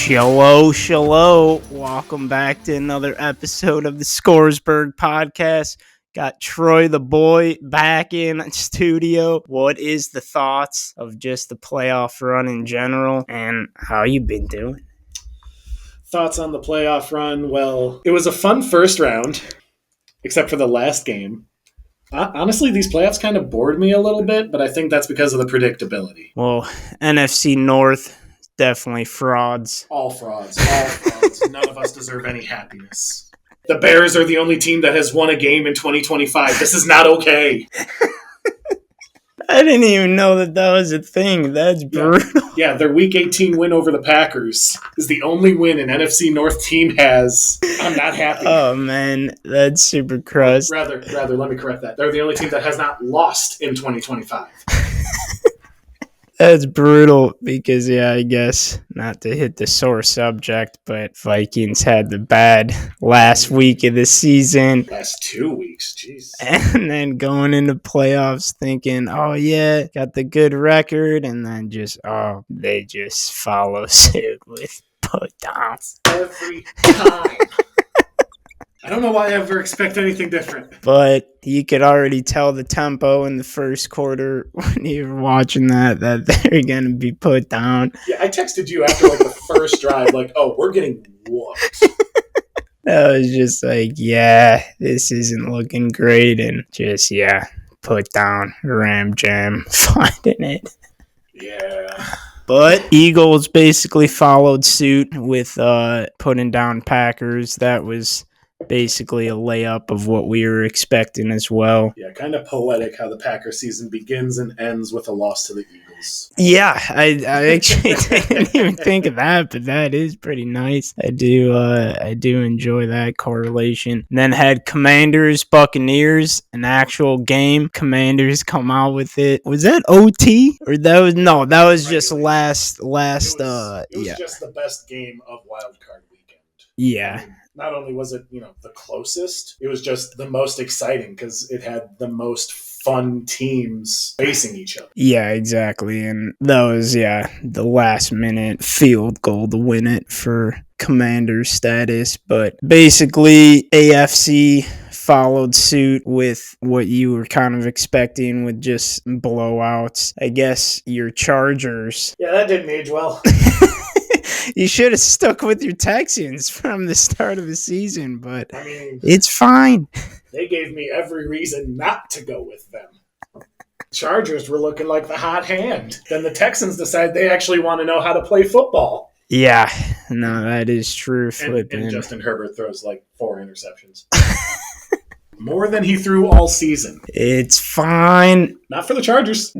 Shallow. Welcome back to another episode of the Scoresburg podcast. Got Troy the boy back in studio. What is the thoughts of just the playoff run in general, and how you been doing? Thoughts on the playoff run? Well, it was a fun first round, except for the last game. Honestly, these playoffs kind of bored me a little bit, but I think that's because of the predictability. Well, NFC North, definitely frauds. All frauds. None of us deserve any happiness. The Bears are the only team that has won a game in 2025. This is not okay. I didn't even know that was a thing. That's brutal. Yeah, their Week 18 win over the Packers is the only win an NFC North team has. I'm not happy. Oh, man, that's super crust. Rather, let me correct that. They're the only team that has not lost in 2025. That's brutal because, I guess, not to hit the sore subject, but Vikings had the bad last week of the season. Last 2 weeks, jeez. And then going into playoffs thinking, got the good record, and then they just follow suit with put downs. Every time. I don't know why I ever expect anything different. But you could already tell the tempo in the first quarter when you were watching that they're going to be put down. Yeah, I texted you after the first drive, we're getting whooped. I was just this isn't looking great. And just, put down, ram jam, finding it. Yeah. But Eagles basically followed suit with putting down Packers. That was basically a layup of what we were expecting as well. Yeah, kind of poetic how the Packer season begins and ends with a loss to the Eagles. Yeah, I actually didn't even think of that, but that is pretty nice. I do enjoy that correlation. And then had Commanders, Buccaneers, an actual game. Commanders come out with it. Was that OT? Or that was just last. It was just the best game of Wild Card weekend. Yeah. I mean, not only was it, the closest, it was just the most exciting because it had the most fun teams facing each other. Yeah, exactly. And that was, the last minute field goal to win it for Commander status. But basically, AFC followed suit with what you were kind of expecting with just blowouts. I guess your Chargers. Yeah, that didn't age well. You should have stuck with your Texans from the start of the season, but it's fine. They gave me every reason not to go with them. Chargers were looking like the hot hand. Then the Texans decide they actually want to know how to play football. Yeah, no, that is true. And Justin Herbert throws 4 interceptions. More than he threw all season. It's fine. Not for the Chargers.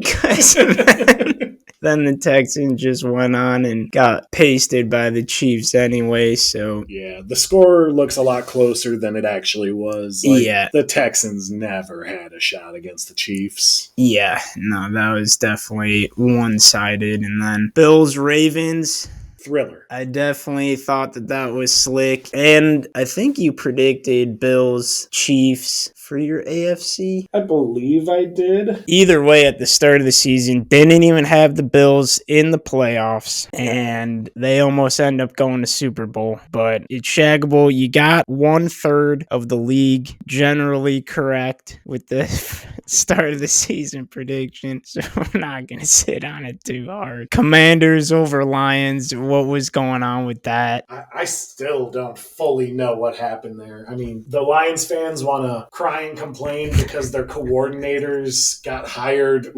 Then the Texans just went on and got pasted by the Chiefs anyway, so... Yeah, the score looks a lot closer than it actually was. The Texans never had a shot against the Chiefs. Yeah, no, that was definitely one-sided. And then Bills-Ravens... Thriller. I definitely thought that was slick. And I think you predicted Bills-Chiefs for your AFC. I believe I did. Either way, at the start of the season, didn't even have the Bills in the playoffs, and they almost end up going to Super Bowl. But it's shaggable. You got 1/3 of the league generally correct with the start of the season prediction, so we're not going to sit on it too hard. Commanders over Lions. What was going on with that? I still don't fully know what happened there. I mean, the Lions fans want to cry and complain because their coordinators got hired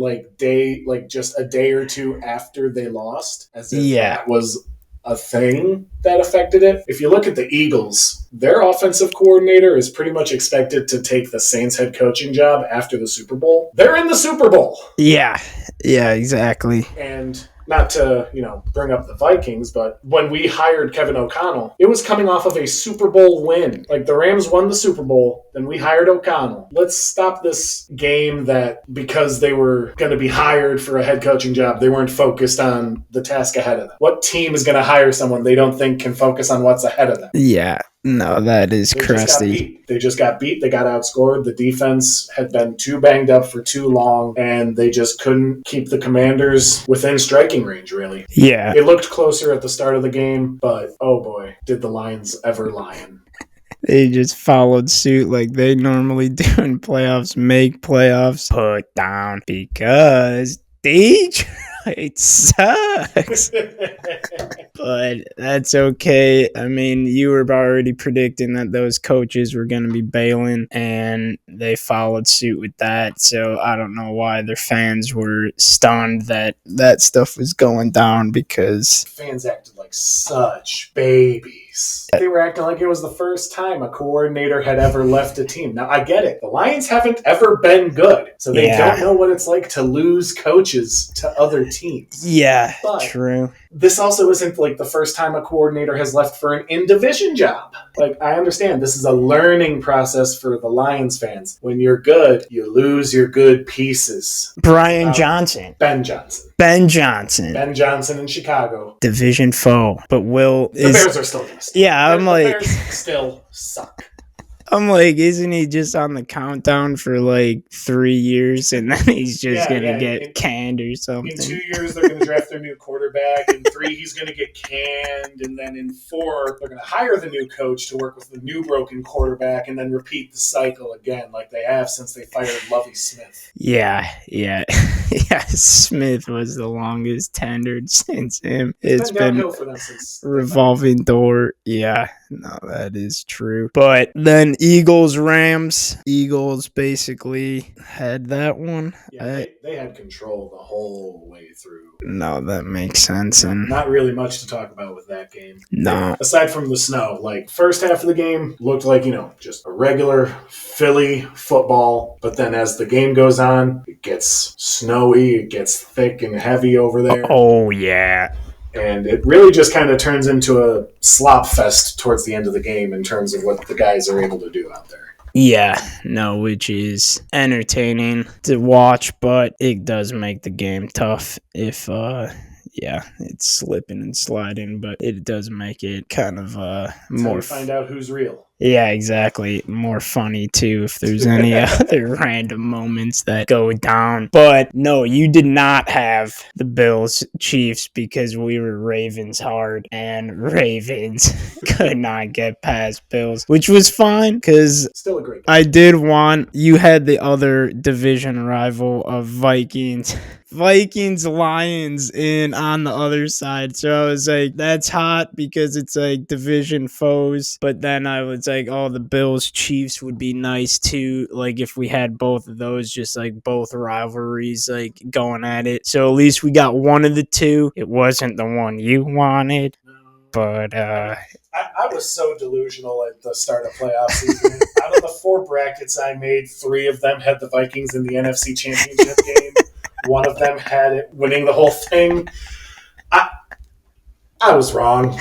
just a day or two after they lost, as if that was a thing that affected it. If you look at the Eagles, their offensive coordinator is pretty much expected to take the Saints head coaching job after the Super Bowl. They're in the Super Bowl. Yeah, exactly. And not to, bring up the Vikings, but when we hired Kevin O'Connell, it was coming off of a Super Bowl win. The Rams won the Super Bowl, then we hired O'Connell. Let's stop this game that because they were going to be hired for a head coaching job, they weren't focused on the task ahead of them. What team is going to hire someone they don't think can focus on what's ahead of them? Yeah. No, that is They just got crusty. beat. They just got beat. They got outscored. The defense had been too banged up for too long, and they just couldn't keep the Commanders within striking range, really. Yeah. It looked closer at the start of the game, but oh boy, did the Lions ever lion. They just followed suit like they normally do in playoffs. Make playoffs. Put down because Detroit sucks. But that's okay. I mean, you were already predicting that those coaches were going to be bailing, and they followed suit with that. So I don't know why their fans were stunned that that stuff was going down, because fans acted like such babies. They were acting like it was the first time a coordinator had ever left a team. Now, I get it. The Lions haven't ever been good, so they don't know what it's like to lose coaches to other teams. Yeah, but true. This also isn't like the first time a coordinator has left for an in-division job. Like, I understand this is a learning process for the Lions fans. When you're good, you lose your good pieces. Ben Johnson. Ben Johnson in Chicago. Division foe. But the Bears are still gonna suck. Yeah, I'm like, the Bears still suck. I'm like, isn't he just on the countdown for like 3 years, and then he's just gonna get canned or something? In 2 years, they're gonna draft their new quarterback. In 3, he's gonna get canned, and then in 4, they're gonna hire the new coach to work with the new broken quarterback, and then repeat the cycle again, like they have since they fired Lovie Smith. Yeah. Smith was the longest tenured since him. It's been downhill for them since revolving door. Yeah, no, that is true. But then Eagles basically had that one. Yeah, they had control the whole way through. No, that makes sense. And not really much to talk about with that game. No. Aside from the snow, like first half of the game looked like, just a regular Philly football. But then as the game goes on, it gets snowy, it gets thick and heavy over there. Oh, yeah. And it really just kind of turns into a slop fest towards the end of the game in terms of what the guys are able to do out there. Yeah, no, which is entertaining to watch, but it does make the game tough if, it's slipping and sliding, but it does make it kind of more. Find out who's real. Yeah, exactly. More funny, too, if there's any other random moments that go down. But, no, you did not have the Bills-Chiefs because we were Ravens hard, and Ravens could not get past Bills, which was fine because still a great game. I did want – you had the other division rival of Vikings, Lions in on the other side. So I was like, that's hot because it's like division foes. But then I was like, oh, the Bills Chiefs would be nice too. Like if we had both of those, just like both rivalries like going at it. So at least we got one of the two. It wasn't the one you wanted. But I was so delusional at the start of playoff season. Out of the 4 brackets I made, 3 of them had the Vikings in the NFC Championship game. One of them had it winning the whole thing. I was wrong.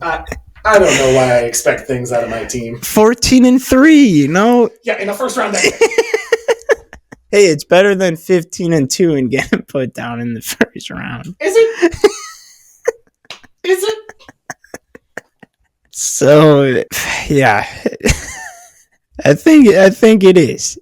I don't know why I expect things out of my team. 14-3, Yeah, in the first round. Hey, it's better than 15-2 and getting put down in the first round. Is it? Is it? So, yeah. I think it is.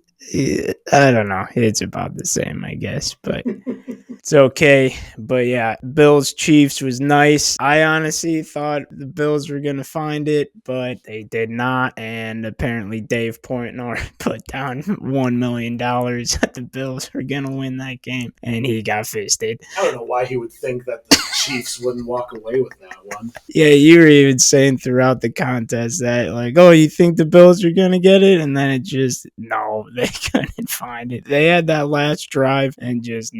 I don't know. It's about the same, I guess, but it's okay. But yeah, Bills Chiefs was nice. I honestly thought the Bills were going to find it, but they did not. And apparently Dave Portnoy put down $1 million that the Bills were going to win that game, and he got fisted. I don't know why he would think that the Chiefs wouldn't walk away with that one. Yeah, you were even saying throughout the contest that, like, oh, you think the Bills are going to get it? And then it just, no, they couldn't find it. They had that last drive and just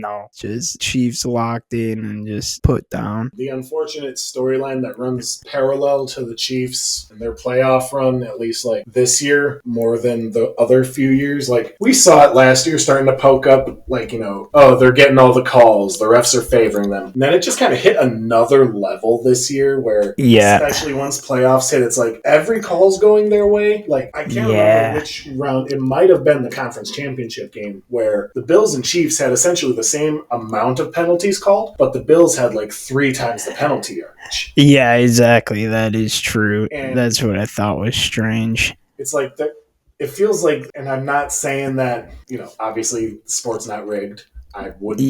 Chiefs locked in and just put down. The unfortunate storyline that runs parallel to the Chiefs and their playoff run, at least like this year, more than the other few years. Like we saw it last year starting to poke up, like, oh, they're getting all the calls. The refs are favoring them. And then it just kind of hit another level this year where, especially once playoffs hit, it's like every call's going their way. Like, I can't remember which round. It might have been the conference championship game where the Bills and Chiefs had essentially the same amount of penalties called, but the Bills had like 3 times the penalty yardage. Yeah, exactly. That is true. And that's what I thought was strange. It's like that. It feels like, and I'm not saying that, obviously sport's not rigged. I would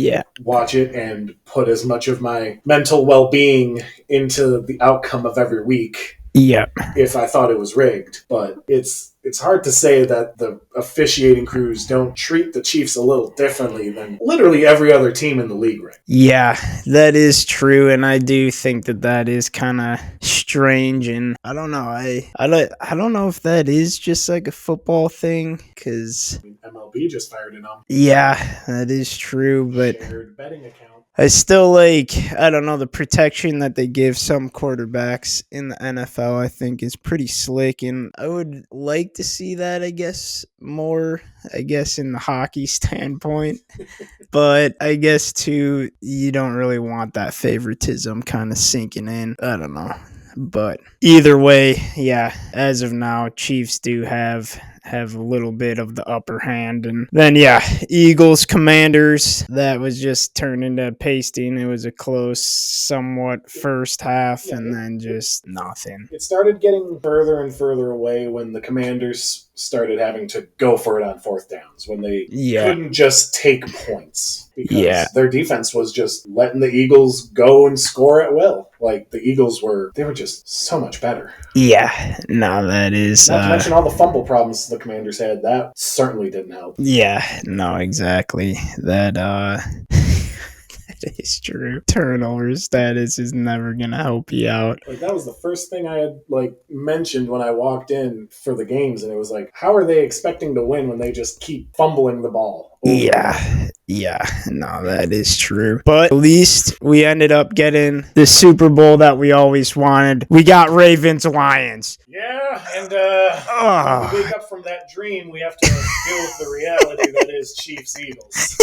watch it and put as much of my mental well-being into the outcome of every week. Yeah. If I thought it was rigged. But it's hard to say that the officiating crews don't treat the Chiefs a little differently than literally every other team in the league, right? Yeah, that is true, and I do think that is kind of strange, and I don't know. I don't know if that is just like a football thing, because MLB just fired it on. Yeah, that is true, but shared betting account. I still I don't know, the protection that they give some quarterbacks in the NFL, I think, is pretty slick. And I would like to see that, I guess, more, in the hockey standpoint. But I guess, too, you don't really want that favoritism kind of sinking in. I don't know. But either way, yeah, as of now, Chiefs do have a little bit of the upper hand. And then, Eagles, Commanders, that was just turned into pasting. It was a close, somewhat first half, and then just nothing. It started getting further and further away when the Commanders started having to go for it on fourth downs, when they couldn't just take points. Because their defense was just letting the Eagles go and score at will. Like, the Eagles were just so much better. Yeah, no, that is... Not to mention all the fumble problems the Commanders had. That certainly didn't help. Yeah, no, exactly. That is true. Turnover status is never going to help you out. Like, that was the first thing I had, mentioned when I walked in for the games, and it was like, how are they expecting to win when they just keep fumbling the ball? Yeah, no, that is true. But at least we ended up getting the Super Bowl that we always wanted. We got Ravens-Lions. Yeah, and when we wake up from that dream, we have to deal with the reality that is Chiefs-Eagles.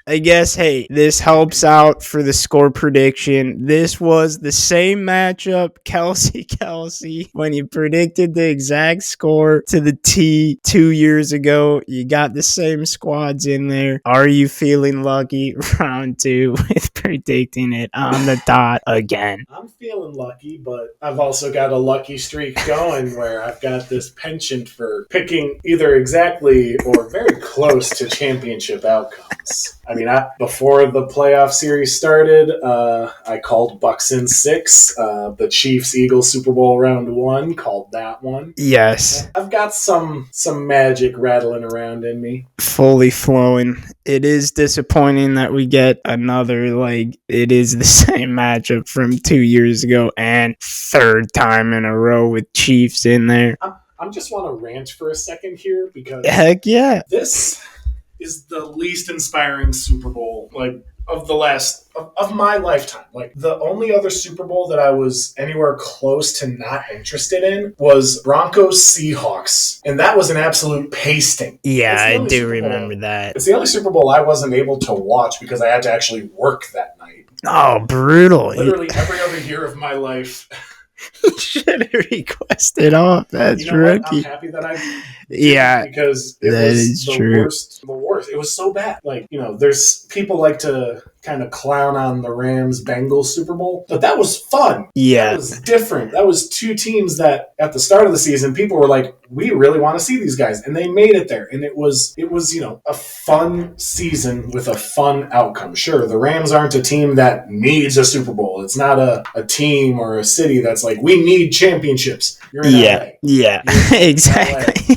I guess, hey, this helps out for the score prediction. This was the same matchup, Kelsey, when you predicted the exact score to the T 2 years ago. You got the same squads in there. Are you feeling lucky round 2 with predicting it on the dot again? I'm feeling lucky, but I've also got a lucky streak going where I've got this penchant for picking either exactly or very close to championship outcomes. I mean, before the playoff series started, I called Bucks in 6. The Chiefs-Eagles Super Bowl round 1, called that one. Yes. I've got some magic rattling around in me. Fully flowing. It is disappointing that we get another, it is the same matchup from 2 years ago and third time in a row with Chiefs in there. I just want to rant for a second here because... Heck yeah. This is the least inspiring Super Bowl, of my lifetime. The only other Super Bowl that I was anywhere close to not interested in was Broncos Seahawks, and that was an absolute pasting. Yeah, I do remember that. It's the only Super Bowl I wasn't able to watch because I had to actually work that night. Oh, brutal. Literally every other year of my life. You should have requested off. That's rookie. I'm happy that I did because it was the worst. It was so bad. There's people like to kind of clown on the Rams-Bengals Super Bowl, but that was fun. Yeah. That was different. That was two teams that at the start of the season, people were like, we really want to see these guys, and they made it there. And it was a fun season with a fun outcome. Sure, the Rams aren't a team that needs a Super Bowl. It's not a team or a city that's like, we need championships. You're in LA. Yeah, exactly.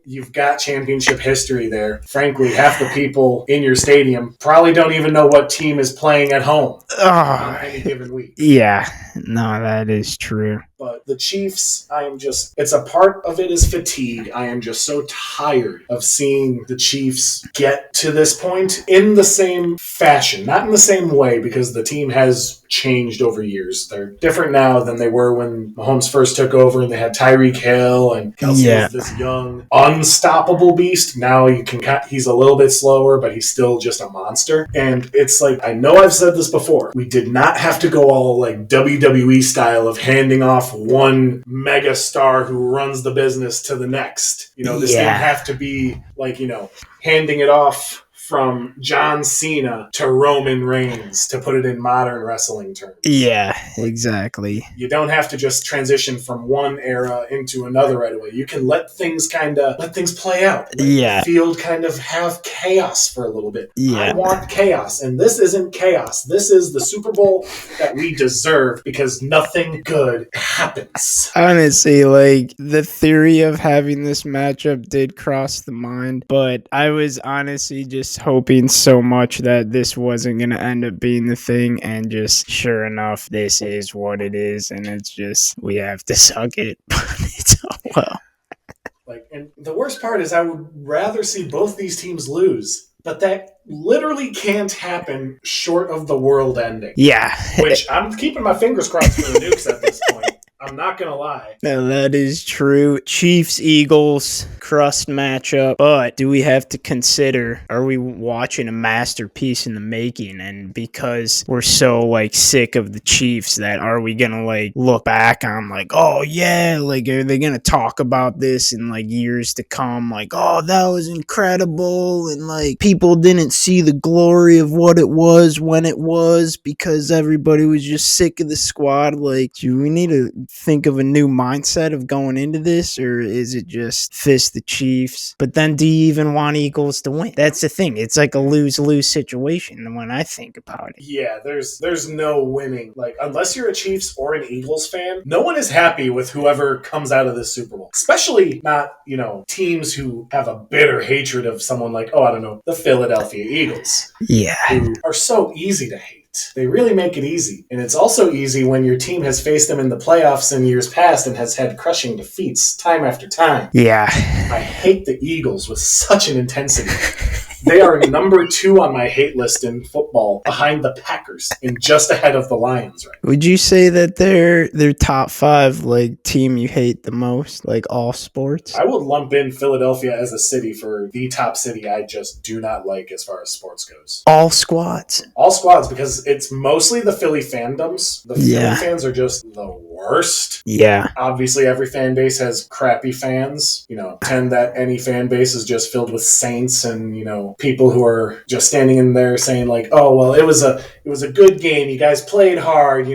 You've got championship history there. Frankly, half the people in your stadium probably don't even know what team is playing at home on any given week. Yeah, no, that is true. But the Chiefs, it's a part of it is fatigue. I am just so tired of seeing the Chiefs get to this point in the same fashion. Not in the same way, because the team has changed over years. They're different now than they were when Mahomes first took over and they had Tyreek Hill and Kelsey was this young, unstoppable beast. Now he's a little bit slower, but he's still just a monster. And it's like, I know I've said this before. We did not have to go all like WWE style of handing off one mega star who runs the business to the next. This didn't have to be like, handing it off from John Cena to Roman Reigns, to put it in modern wrestling terms. Yeah, exactly. You don't have to just transition from one era into another right away. You can let things play out. Let the field kind of have chaos for a little bit. Yeah. I want chaos, and this isn't chaos. This is the Super Bowl that we deserve, because nothing good happens. Honestly, like, the theory of having this matchup did cross the mind, but I was honestly just hoping so much that this wasn't going to end up being the thing, and just sure enough, this is what it is, and it's just, we have to suck it, but it's well. And the worst part is I would rather see both these teams lose, but that literally can't happen short of the world ending. Yeah. Which I'm keeping my fingers crossed for the Nukes at this point. I'm not going to lie. No, that is true. Chiefs-Eagles, crust matchup. But do we have to consider, are we watching a masterpiece in the making? And because we're so, like, sick of the Chiefs, that are we going to, like, look back on, like, oh, yeah, like, are they going to talk about this in, like, years to come? Like, oh, that was incredible. And, like, people didn't see the glory of what it was when it was, because everybody was just sick of the squad. Like, do we need to think of a new mindset of going into this, or is it just fist the Chiefs? But then do you even want Eagles to win? That's the thing. It's like a lose-lose situation when I think about it. Yeah, there's no winning. Like, unless you're a Chiefs or an Eagles fan, no one is happy with whoever comes out of this Super Bowl. Especially not, teams who have a bitter hatred of someone like, the Philadelphia Eagles. Yeah. Who are so easy to hate. They really make it easy. And it's also easy when your team has faced them in the playoffs in years past and has had crushing defeats time after time. Yeah. I hate the Eagles with such an intensity. They are number 2 on my hate list in football, behind the Packers and just ahead of the Lions, right? Would you say that they're top 5, like, team you hate the most, like, all sports? I would lump in Philadelphia as a city for the top city I just do not like as far as sports goes. All squads? All squads, because it's mostly the Philly fandoms. The Philly fans are just the worst. Yeah. Obviously, every fan base has crappy fans. Pretend that any fan base is just filled with saints and, people who are just standing in there saying like, oh, well, it was a good game. You guys played hard,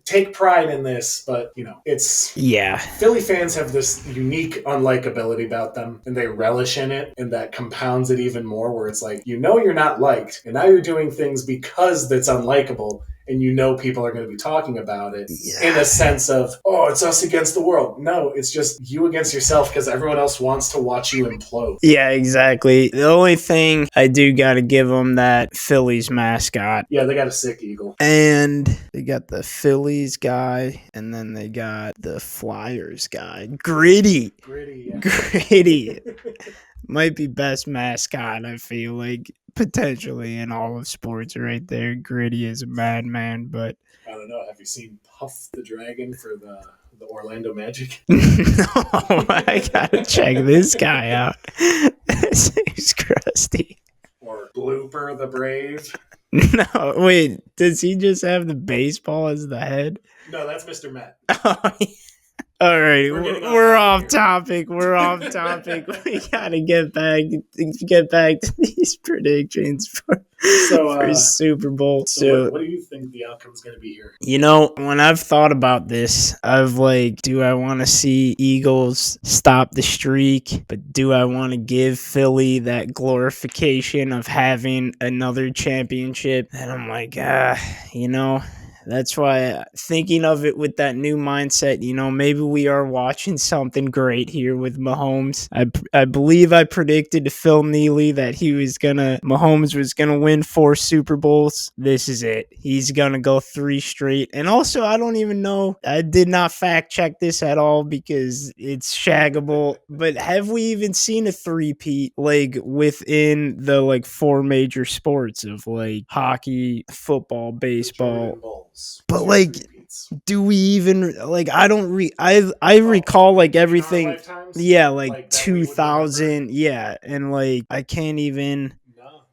take pride in this. But, it's... Yeah. Philly fans have this unique unlikability about them, and they relish in it, and that compounds it even more, where it's like, you're not liked, and now you're doing things because it's unlikable, and people are going to be talking about it in a sense of, oh, it's us against the world. No, it's just you against yourself, because everyone else wants to watch you implode. Yeah, exactly. The only thing I do got to give them that Phillies mascot. Yeah, they got a sick eagle. And they got the Phillies guy, and then they got the Flyers guy. Gritty. Gritty. Might be best mascot, I feel like. Potentially in all of sports right there. Gritty is a madman, but... I don't know. Have you seen Puff the Dragon for the Orlando Magic? No, I gotta check this guy out. He's crusty. Or Blooper the Brave? No, wait. Does he just have the baseball as the head? No, that's Mr. Matt. Oh, yeah. All right, we're off topic. We're off topic. We gotta get back to these predictions for Super Bowl. So what do you think the outcome is going to be here? When I've thought about this, I've do I want to see Eagles stop the streak, but do I want to give Philly that glorification of having another championship? And I'm like, That's why thinking of it with that new mindset, maybe we are watching something great here with Mahomes. I believe I predicted to Phil Neely that Mahomes was gonna win 4 Super Bowls. This is it. He's gonna go 3 straight. And also, I don't even know. I did not fact check this at all because it's shaggable. But have we even seen a three-peat like within the like 4 major sports of like hockey, football, baseball? But like, do we even like? I don't I recall like everything. Yeah, like 2000. Yeah, and like I can't even.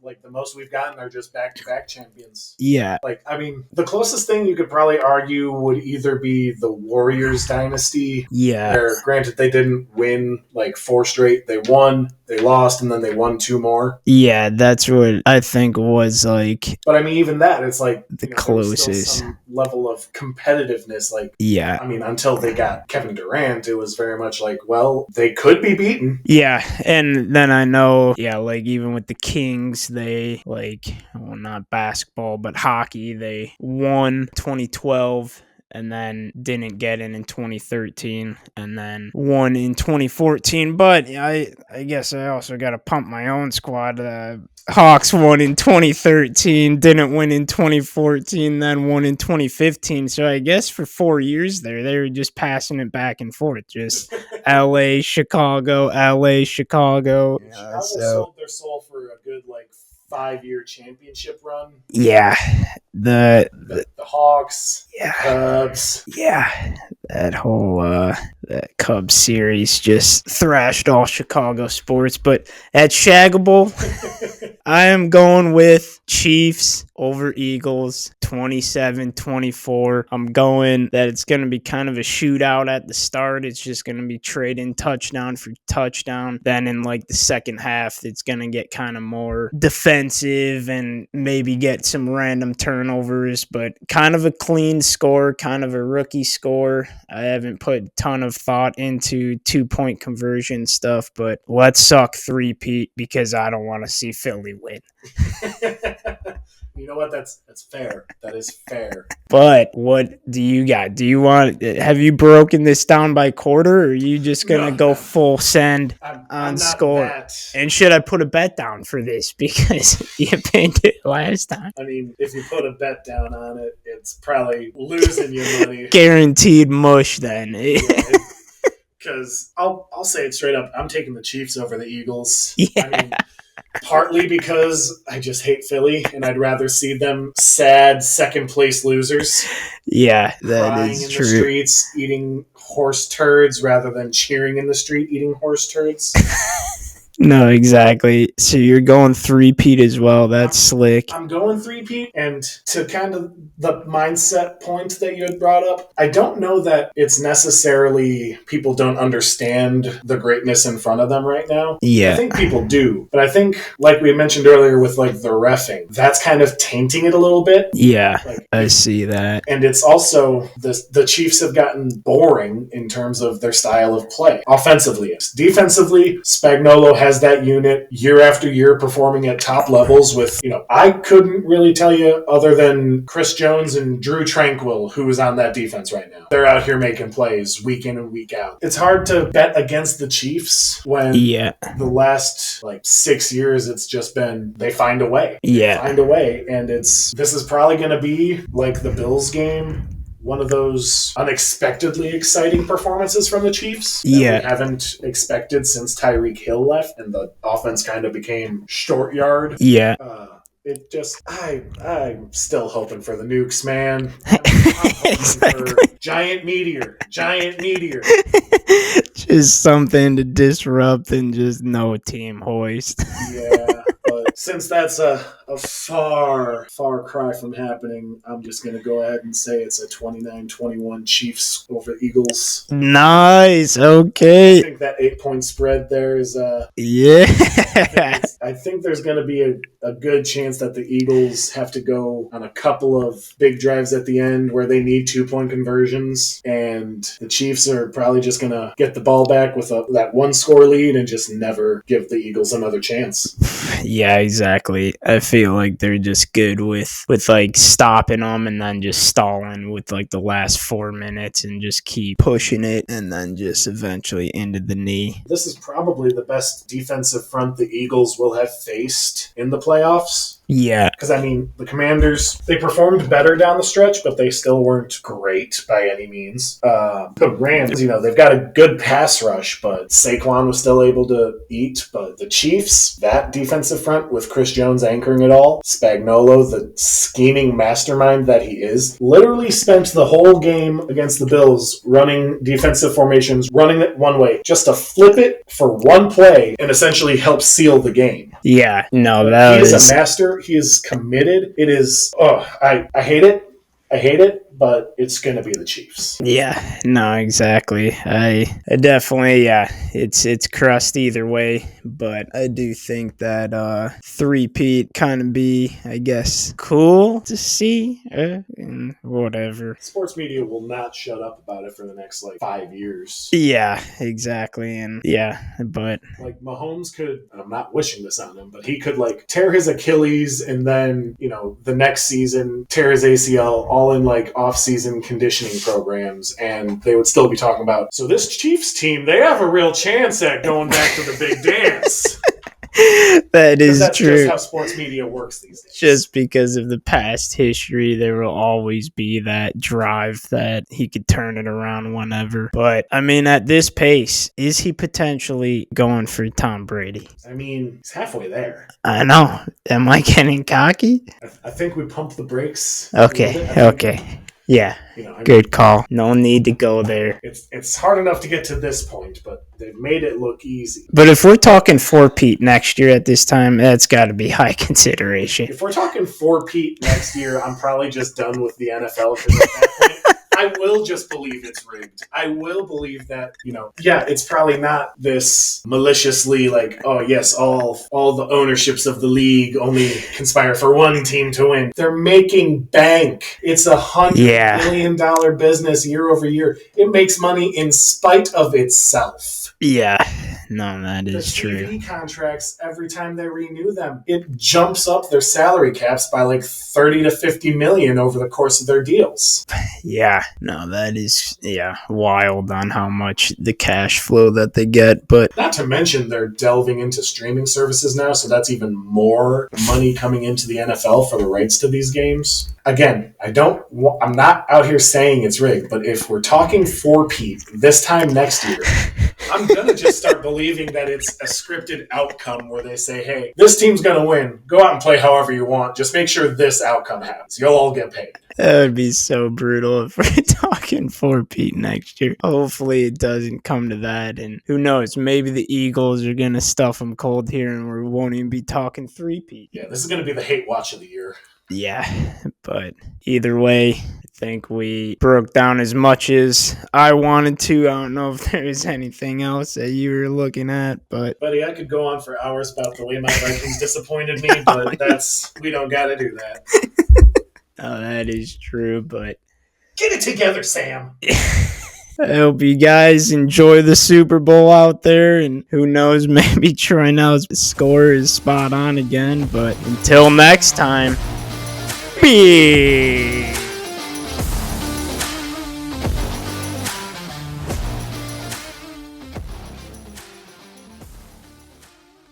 Like the most we've gotten are just back-to-back champions. Yeah. Like, I mean, the closest thing you could probably argue would either be the Warriors dynasty. Yeah. Where, granted, they didn't win like 4 straight. They won, they lost, and then they won 2 more. Yeah, that's what I think was like. But I mean, even that, it's like the closest. There was still some level of competitiveness. Like, yeah. I mean, until they got Kevin Durant, it was very much like, well, they could be beaten. Yeah, and then I know, like even with the Kings, they not basketball, but hockey, they won 2012 and then didn't get in 2013 and then won in 2014. But I guess I also got to pump my own squad. Hawks won in 2013, didn't win in 2014, then won in 2015. So I guess for 4 years there, they were just passing it back and forth. Just LA, Chicago, LA, Chicago. Chicago sold their soul for a good 5-year championship run. Yeah. The Hawks, yeah, Cubs. Yeah. That whole that Cubs series just thrashed all Chicago sports. But at Shaggable, I am going with Chiefs over Eagles 27-24. I'm going that it's going to be kind of a shootout at the start. It's just going to be trading touchdown for touchdown. Then in the second half, it's going to get kind of more defensive and maybe get some random turnovers, but kind of a clean score, kind of a rookie score. I haven't put a ton of thought into 2-point conversion stuff, but let's suck 3-peat because I don't want to see Philly win. You know what? That's fair. That is fair. But what do you got? Have you broken this down by quarter, or are you just going to go full send on score? And should I put a bet down for this because you pinned it last time? I mean, if you put a bet down on it, it's probably losing your money. Guaranteed mush then. Because I'll say it straight up. I'm taking the Chiefs over the Eagles. Yeah. I mean, partly because I just hate Philly, and I'd rather see them sad second-place losers. Yeah, that crying is in true. The streets, eating horse turds rather than cheering in the street, eating horse turds. No, exactly. So you're going 3-peat as well. That's slick. I'm going 3-peat, and to kind of the mindset point that you had brought up, I don't know that it's necessarily people don't understand the greatness in front of them right now. Yeah. I think people do, but I think, like we had mentioned earlier with the reffing, that's kind of tainting it a little bit. Yeah, I see that. And it's also, the Chiefs have gotten boring in terms of their style of play. Offensively. Defensively, Spagnuolo has that unit year after year performing at top levels with, I couldn't really tell you other than Chris Jones and Drew Tranquil who is on that defense right now. They're out here making plays week in and week out. It's hard to bet against the Chiefs when the last 6 years it's just been they find a way. Yeah. Find a way. And this is probably going to be like the Bills game. One of those unexpectedly exciting performances from the Chiefs that we haven't expected since Tyreek Hill left and the offense kind of became short yard. Yeah. It just, I'm still hoping for the nukes, man. I'm exactly. for giant meteor. Just something to disrupt and just no team hoist. Yeah. But since that's a far cry from happening, I'm just going to go ahead and say it's a 29-21 Chiefs over Eagles. Nice. Okay. I think that 8-point spread there is yeah. I think there's going to be a good chance that the Eagles have to go on a couple of big drives at the end where they need 2-point conversions, and the Chiefs are probably just going to get the ball back with that 1-score lead and just never give the Eagles another chance. Yeah, I exactly. I feel like they're just good with like stopping them and then just stalling with like the last 4 minutes and just keep pushing it and then just eventually into the knee. This is probably the best defensive front the Eagles will have faced in the playoffs. Yeah. Because, I mean, the Commanders, they performed better down the stretch, but they still weren't great by any means. The Rams, they've got a good pass rush, but Saquon was still able to eat. But the Chiefs, that defensive front with Chris Jones anchoring it all, Spagnuolo, the scheming mastermind that he is, literally spent the whole game against the Bills running defensive formations, running it one way, just to flip it for one play and essentially help seal the game. Yeah, no, he is a master. He is committed. It is, I hate it. I hate it, but it's going to be the Chiefs. Yeah, no, exactly. I definitely, it's crust either way, but I do think that three-peat kind of be, I guess, cool to see, and whatever. Sports media will not shut up about it for the next, 5 years. Yeah, exactly, and but... Mahomes could, I'm not wishing this on him, but he could, tear his Achilles and then, the next season tear his ACL all in, off-season conditioning programs, and they would still be talking about, so this Chiefs team, they have a real chance at going back to the big dance. That is that's true. Just how sports media works these days. Just because of the past history, there will always be that drive that he could turn it around whenever. But, I mean, at this pace, is he potentially going for Tom Brady? I mean, he's halfway there. I know. Am I getting cocky? I think we pumped the brakes. Okay. Yeah, good call. No need to go there. It's hard enough to get to this point, but they've made it look easy. But if we're talking 4-peat next year at this time, that's got to be high consideration. If we're talking 4-peat next year, I'm probably just done with the NFL because at that point, I will just believe it's rigged. I will believe that, it's probably not this maliciously all the ownerships of the league only conspire for one team to win. They're making bank. It's $100 million business year over year. It makes money in spite of itself. Yeah, no, that is true. The TV contracts, every time they renew them, it jumps up their salary caps by 30 to 50 million over the course of their deals. Yeah, no, that is, wild on how much the cash flow that they get. But not to mention they're delving into streaming services now, so that's even more money coming into the NFL for the rights to these games. Again, I'm not out here saying it's rigged, but if we're talking 4-peat this time next year, I'm going to just start believing that it's a scripted outcome where they say, hey, this team's going to win. Go out and play however you want. Just make sure this outcome happens. You'll all get paid. That would be so brutal if we're talking 4-peat next year. Hopefully it doesn't come to that. And who knows, maybe the Eagles are going to stuff them cold here and we won't even be talking 3-peat. Yeah, this is going to be the hate watch of the year. Yeah, but either way, I think we broke down as much as I wanted to. I don't know if there's anything else that you were looking at, but... Buddy, I could go on for hours about the way my Vikings disappointed me, but we don't got to do that. Oh, that is true, but... Get it together, Sam! I hope you guys enjoy the Super Bowl out there, and who knows, maybe Troy Now's score is spot on again, but until next time... Peace.